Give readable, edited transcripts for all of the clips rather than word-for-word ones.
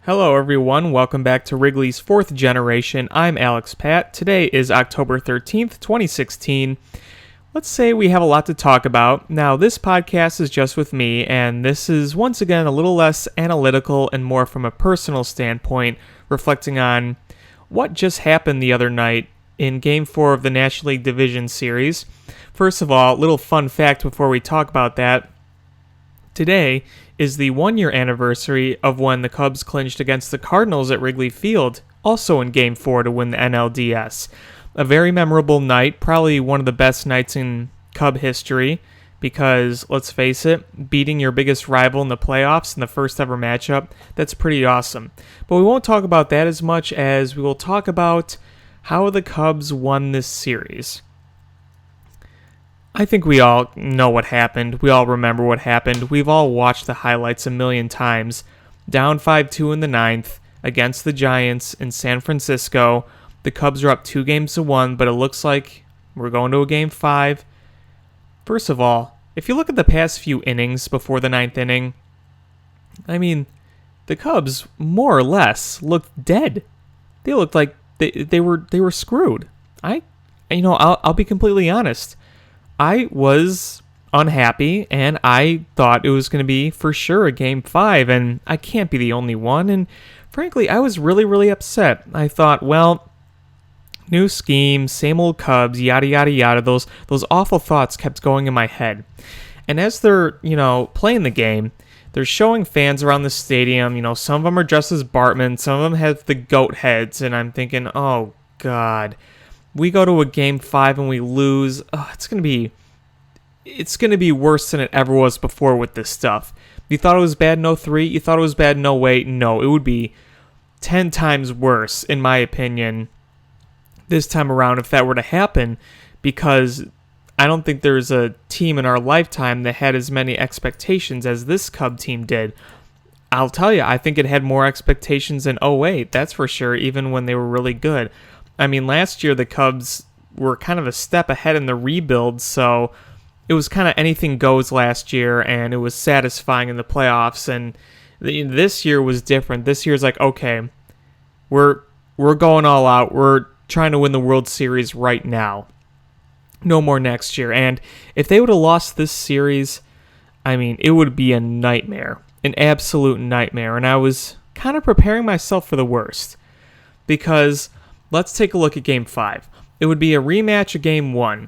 Hello everyone, welcome back to Wrigley's 4th Generation. I'm Alex Pat. Today is October 13th, 2016. Let's say we have a lot to talk about. Now, this podcast is just with me, and this is once again a little less analytical and more from a personal standpoint, reflecting on what just happened the other night in Game 4 of the National League Division Series. First of all, a little fun fact before we talk about that. Today is the 1-year anniversary of when the Cubs clinched against the Cardinals at Wrigley Field, also in Game 4 to win the NLDS. A very memorable night, probably one of the best nights in Cub history, because, let's face it, beating your biggest rival in the playoffs in the first ever matchup, that's pretty awesome. But we won't talk about that as much as we will talk about how the Cubs won this series. I think we all know what happened. We all remember what happened. We've all watched the highlights a million times. Down 5-2 in the 9th against the Giants in San Francisco. The Cubs are up 2-1, but it looks like we're going to a Game 5. First of all, if you look at the past few innings before the 9th inning, I mean, the Cubs more or less looked dead. They looked like they were screwed. I'll be completely honest. I was unhappy, and I thought it was going to be for sure a Game 5, and I can't be the only one, and frankly, I was really, really upset. I thought, well, new scheme, same old Cubs, yada, yada, yada. Those awful thoughts kept going in my head. And as they're, playing the game, they're showing fans around the stadium, some of them are dressed as Bartman, some of them have the goat heads, and I'm thinking, oh, God. We go to a Game 5 and we lose. Oh, it's gonna be worse than it ever was before with this stuff. You thought it was bad in 03? You thought it was bad in 08? No, it would be 10 times worse, in my opinion, this time around if that were to happen, because I don't think there's a team in our lifetime that had as many expectations as this Cub team did. I'll tell you, I think it had more expectations than 08, that's for sure, even when they were really good. I mean, last year the Cubs were kind of a step ahead in the rebuild, so it was kind of anything goes last year, and it was satisfying in the playoffs, and this year was different. This year's like, okay, we're going all out. We're trying to win the World Series right now. No more next year. And if they would have lost this series, I mean, it would be a nightmare, an absolute nightmare, and I was kind of preparing myself for the worst, because let's take a look at Game 5. It would be a rematch of Game 1.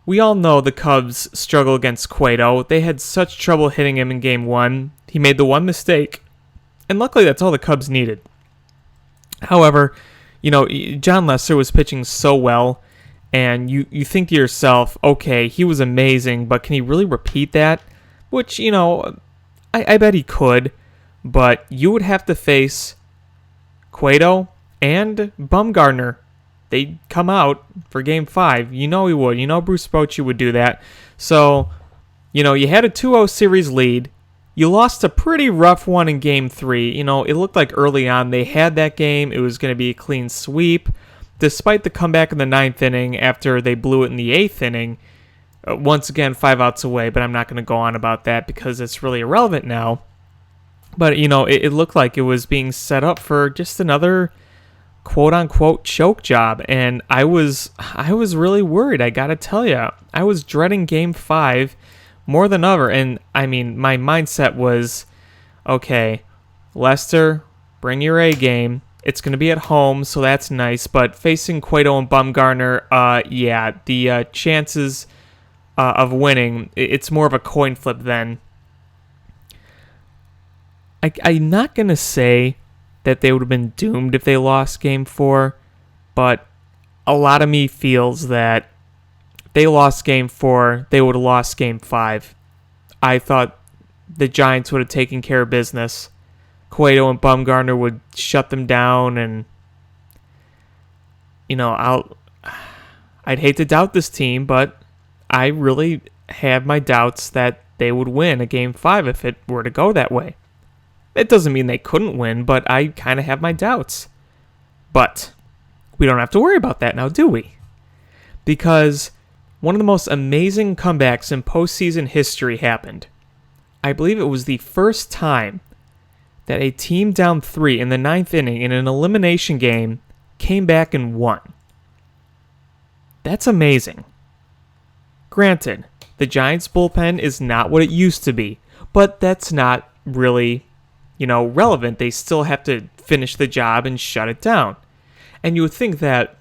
We all know the Cubs struggle against Cueto. They had such trouble hitting him in Game 1. He made the one mistake, and luckily that's all the Cubs needed. However, John Lester was pitching so well, and you think to yourself, okay, he was amazing, but can he really repeat that? Which, I bet he could, but you would have to face Cueto and Bumgarner. They'd come out for Game 5. He would. Bruce Bochy would do that. So, you had a 2-0 series lead. You lost a pretty rough one in Game 3. It looked like early on they had that game. It was going to be a clean sweep. Despite the comeback in the 9th inning after they blew it in the 8th inning, once again, 5 outs away, but I'm not going to go on about that because it's really irrelevant now. But, it looked like it was being set up for just another quote-unquote choke job, and I was really worried, I gotta tell you. I was dreading Game 5 more than ever, and I mean, my mindset was, okay, Lester, bring your A game. It's going to be at home, so that's nice, but facing Cueto and Bumgarner, the chances of winning, it's more of a coin flip then. I'm not going to say that they would have been doomed if they lost Game 4, but a lot of me feels that if they lost Game 4, they would have lost Game 5. I thought the Giants would have taken care of business. Cueto and Bumgarner would shut them down, and I'd hate to doubt this team, but I really have my doubts that they would win a Game 5 if it were to go that way. It doesn't mean they couldn't win, but I kind of have my doubts. But we don't have to worry about that now, do we? Because one of the most amazing comebacks in postseason history happened. I believe it was the first time that a team down 3 in the 9th inning in an elimination game came back and won. That's amazing. Granted, the Giants' bullpen is not what it used to be, but that's not really, relevant. They still have to finish the job and shut it down. And you would think that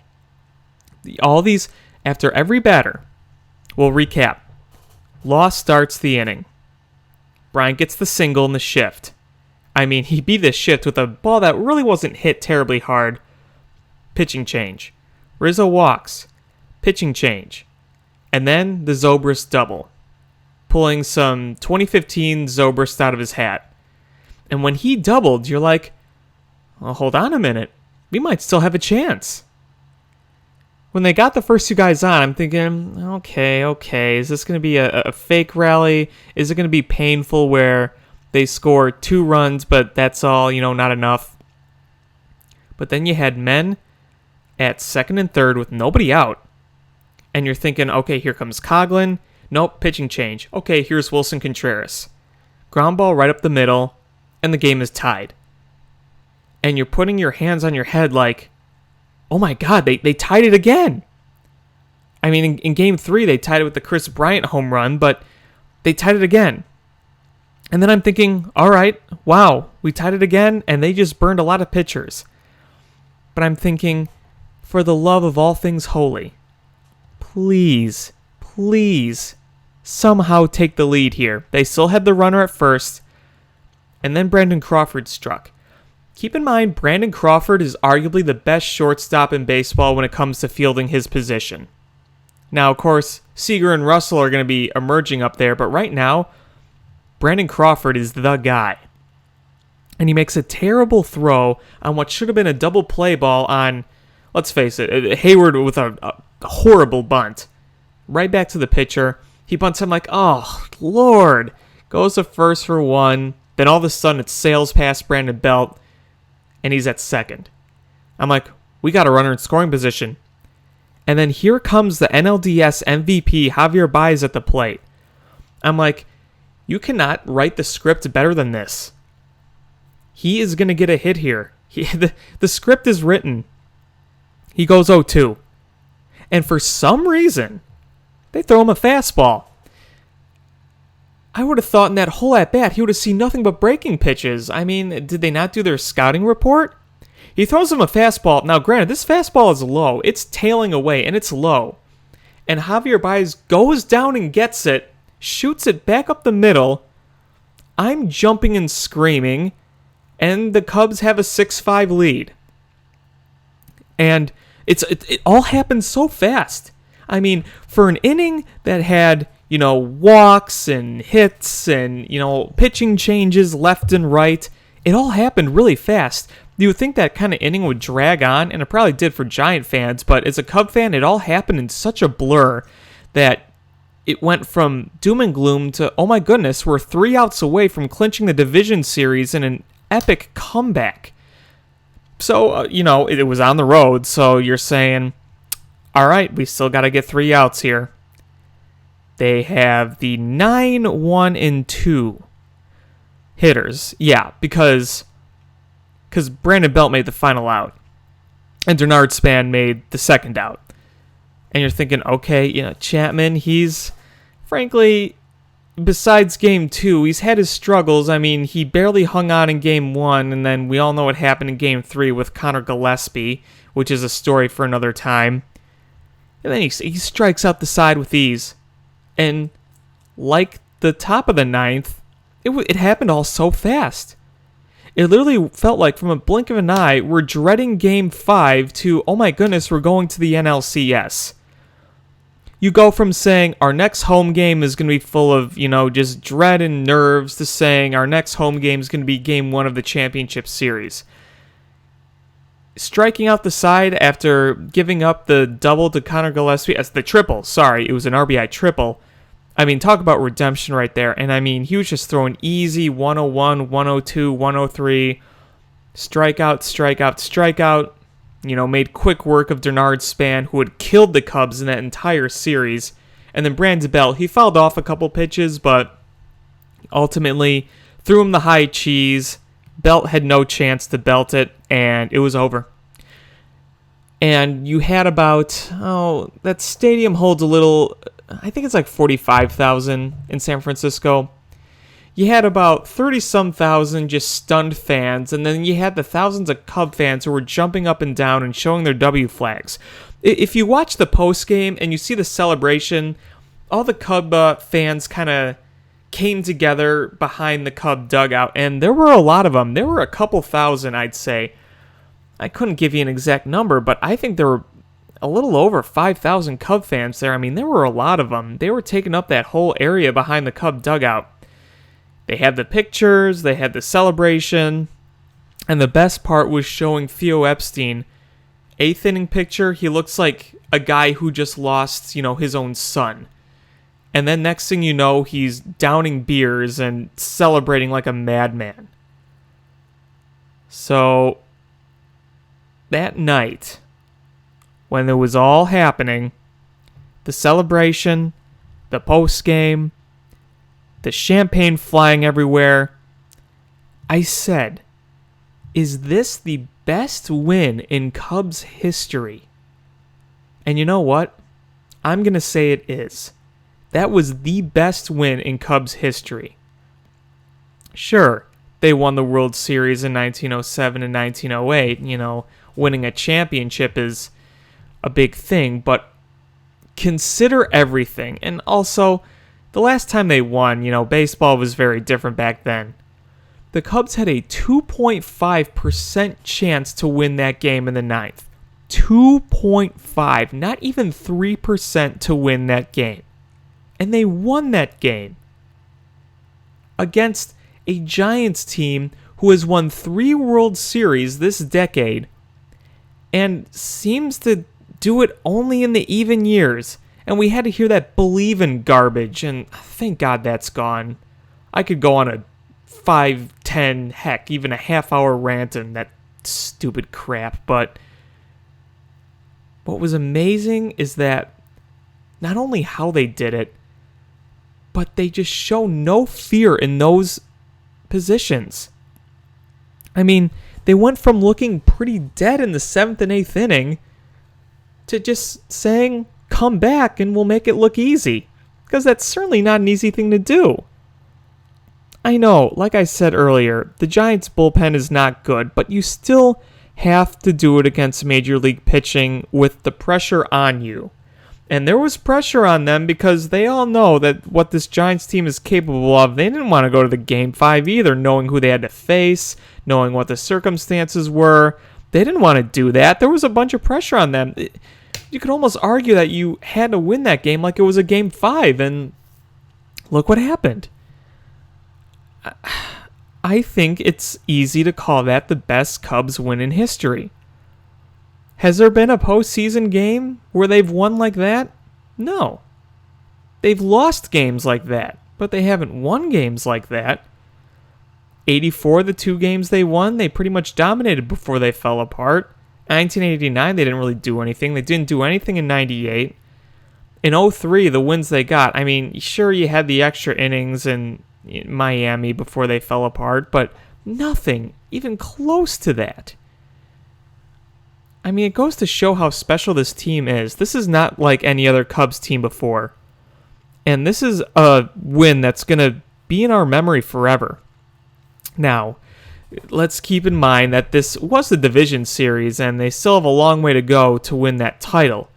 all these, after every batter, we'll recap. Law starts the inning. Bryant gets the single in the shift. I mean, he beat the shift with a ball that really wasn't hit terribly hard. Pitching change. Rizzo walks. Pitching change. And then the Zobrist double, pulling some 2015 Zobrist out of his hat. And when he doubled, you're like, well, hold on a minute. We might still have a chance. When they got the first two guys on, I'm thinking, okay. Is this going to be a fake rally? Is it going to be painful where they score 2 runs, but that's all, not enough? But then you had men at second and third with nobody out. And you're thinking, okay, here comes Coughlin. Nope, pitching change. Okay, here's Wilson Contreras. Ground ball right up the middle, and the game is tied. And you're putting your hands on your head like, oh my God, they tied it again. I mean, in Game 3, they tied it with the Chris Bryant home run, but they tied it again. And then I'm thinking, all right, wow, we tied it again, and they just burned a lot of pitchers. But I'm thinking, for the love of all things holy, please, somehow take the lead here. They still had the runner at first, and then Brandon Crawford struck. Keep in mind, Brandon Crawford is arguably the best shortstop in baseball when it comes to fielding his position. Now, of course, Seager and Russell are going to be emerging up there, but right now, Brandon Crawford is the guy. And he makes a terrible throw on what should have been a double play ball on, let's face it, Hayward with a horrible bunt. Right back to the pitcher. He bunts him like, oh, Lord. Goes to first for 1. Then all of a sudden it sails past Brandon Belt, and he's at second. I'm like, we got a runner in scoring position. And then here comes the NLDS MVP, Javier Baez, at the plate. I'm like, you cannot write the script better than this. He is going to get a hit here. The script is written. He goes 0-2. And for some reason, they throw him a fastball. I would have thought in that whole at-bat, he would have seen nothing but breaking pitches. I mean, did they not do their scouting report? He throws him a fastball. Now, granted, this fastball is low. It's tailing away, and it's low. And Javier Baez goes down and gets it, shoots it back up the middle. I'm jumping and screaming, and the Cubs have a 6-5 lead. And it all happened so fast. I mean, for an inning that had, walks and hits and, pitching changes left and right, it all happened really fast. You would think that kind of inning would drag on, and it probably did for Giant fans, but as a Cub fan, it all happened in such a blur that it went from doom and gloom to, oh my goodness, we're 3 outs away from clinching the division series in an epic comeback. So, it was on the road, so you're saying, all right, we still got to get 3 outs here. They have the 9-1-2 hitters. Yeah, because Brandon Belt made the final out, and Denard Span made the second out. And you're thinking, okay, Chapman, he's, frankly, besides Game 2, he's had his struggles. I mean, he barely hung on in Game 1, and then we all know what happened in Game 3 with Connor Gillespie, which is a story for another time. And then he strikes out the side with ease. And like the top of the 9th, it happened all so fast. It literally felt like from a blink of an eye, we're dreading Game 5 to, oh my goodness, we're going to the NLCS. You go from saying our next home game is going to be full of, just dread and nerves to saying our next home game is going to be Game 1 of the championship series. Striking out the side after giving up the double to Connor Gillespie, as the triple, sorry, it was an RBI triple. I mean, talk about redemption right there. And I mean, he was just throwing easy 101, 102, 103, strikeout. Made quick work of Denard Span, who had killed the Cubs in that entire series. And then Brandon Belt, he fouled off a couple pitches, but ultimately threw him the high cheese, Belt had no chance to belt it, and it was over. And you had about, that stadium holds a little, I think it's like 45,000 in San Francisco. You had about 30-some thousand just stunned fans, and then you had the thousands of Cub fans who were jumping up and down and showing their W flags. If you watch the post-game and you see the celebration, all the Cub fans kind of came together behind the Cub dugout, and there were a lot of them. There were a couple thousand, I'd say. I couldn't give you an exact number, but I think there were a little over 5,000 Cub fans there. I mean, there were a lot of them. They were taking up that whole area behind the Cub dugout. They had the pictures, they had the celebration, and the best part was showing Theo Epstein. 8th inning picture, he looks like a guy who just lost, his own son. And then next thing you know, he's downing beers and celebrating like a madman. So, that night, when it was all happening, the celebration, the post-game, the champagne flying everywhere, I said, is this the best win in Cubs history? And you know what? I'm going to say it is. That was the best win in Cubs history. Sure, they won the World Series in 1907 and 1908. Winning a championship is a big thing, but consider everything. And also, the last time they won, baseball was very different back then. The Cubs had a 2.5% chance to win that game in the ninth. 2.5, not even 3% to win that game. And they won that game against a Giants team who has won 3 World Series this decade and seems to do it only in the even years. And we had to hear that believin' garbage, and thank God that's gone. I could go on a 5, 10, heck, even a half-hour rant on that stupid crap, but what was amazing is that not only how they did it, but they just show no fear in those positions. I mean, they went from looking pretty dead in the 7th and 8th inning to just saying, come back and we'll make it look easy. Because that's certainly not an easy thing to do. I know, like I said earlier, the Giants' bullpen is not good, but you still have to do it against Major League pitching with the pressure on you. And there was pressure on them because they all know that what this Giants team is capable of. They didn't want to go to the Game 5 either, knowing who they had to face, knowing what the circumstances were. They didn't want to do that. There was a bunch of pressure on them. You could almost argue that you had to win that game like it was a Game 5, and look what happened. I think it's easy to call that the best Cubs win in history. Has there been a postseason game where they've won like that? No. They've lost games like that, but they haven't won games like that. 84, the 2 games they won, they pretty much dominated before they fell apart. 1989, they didn't really do anything. They didn't do anything in 98. In 03, the wins they got, I mean, sure, you had the extra innings in Miami before they fell apart, but nothing even close to that. I mean, it goes to show how special this team is. This is not like any other Cubs team before. And this is a win that's going to be in our memory forever. Now, let's keep in mind that this was the division series, and they still have a long way to go to win that title.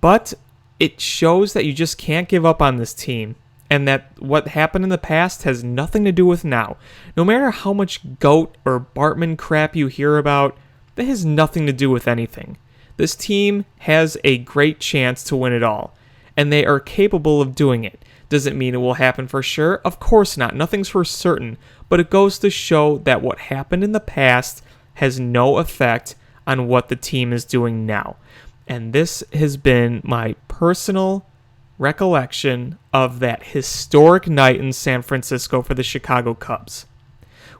But it shows that you just can't give up on this team, and that what happened in the past has nothing to do with now. No matter how much GOAT or Bartman crap you hear about, that has nothing to do with anything. This team has a great chance to win it all, and they are capable of doing it. Does it mean it will happen for sure? Of course not. Nothing's for certain, but it goes to show that what happened in the past has no effect on what the team is doing now. And this has been my personal recollection of that historic night in San Francisco for the Chicago Cubs.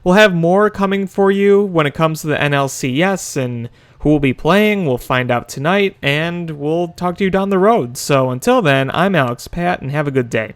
We'll have more coming for you when it comes to the NLCS and who will be playing. We'll find out tonight, and we'll talk to you down the road. So until then, I'm Alex Pat, and have a good day.